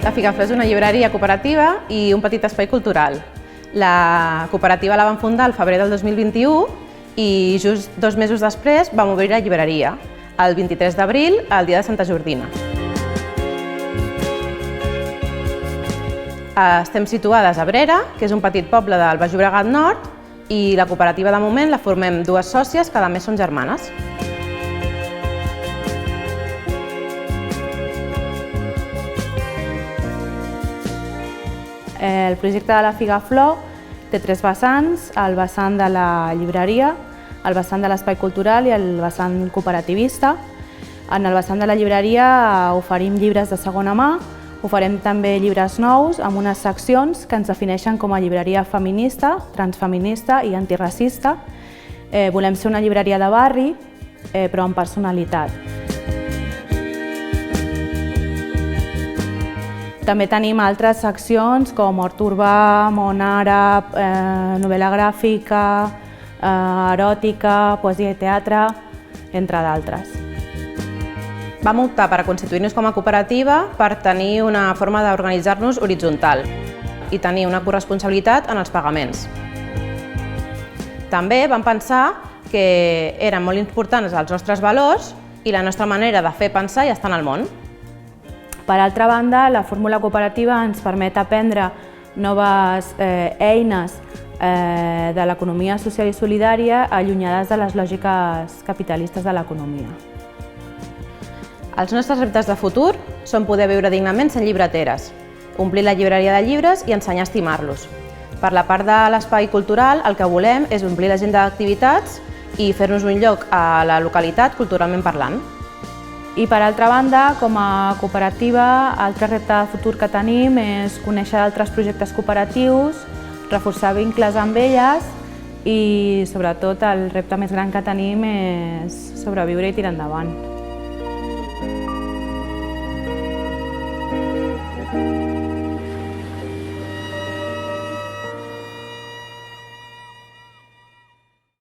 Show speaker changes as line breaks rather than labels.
La Figaflor és una llibreria cooperativa i un petit espai cultural. La cooperativa la vam fundar al febrer del 2021 i just 2 mesos després vam obrir la llibreria, el 23 d'abril, el dia de Santa Jordina. Estem situades a Abrera, que és un petit poble del Baix Llobregat Nord, i la cooperativa de moment la formem 2 sòcies, que a més són germanes.
El projecte de la Figaflor té 3 vessants, el vessant de la llibreria, el vessant de l'espai cultural i el vessant cooperativista. En el vessant de la llibreria oferim llibres de segona mà, oferim també llibres nous amb unes seccions que ens defineixen com a llibreria feminista, transfeminista i antiracista. Volem ser una llibreria de barri, però amb personalitat. També tenim altres seccions com hort urbà, món àrab, novel·la gràfica, eròtica, poesia i teatre, entre d'altres.
Vam optar per constituir-nos com a cooperativa per tenir una forma d'organitzar-nos horitzontal i tenir una corresponsabilitat en els pagaments. També vam pensar que eren molt importants els nostres valors i la nostra manera de fer, pensar i estar en el món.
Per altra banda, la fórmula cooperativa ens permet aprendre noves eines de l'economia social i solidària allunyades de les lògiques capitalistes de l'economia.
Els nostres reptes de futur són poder viure dignament sent llibreteres, omplir la llibreria de llibres i ensenyar a estimar-los. Per la part de l'espai cultural, el que volem és omplir l'agenda d'activitats i fer-nos un lloc a la localitat culturalment parlant.
I per altra banda, com a cooperativa, l'altre repte de futur que tenim és conèixer altres projectes cooperatius, reforçar vincles amb elles i, sobretot, el repte més gran que tenim és sobreviure i tirar endavant.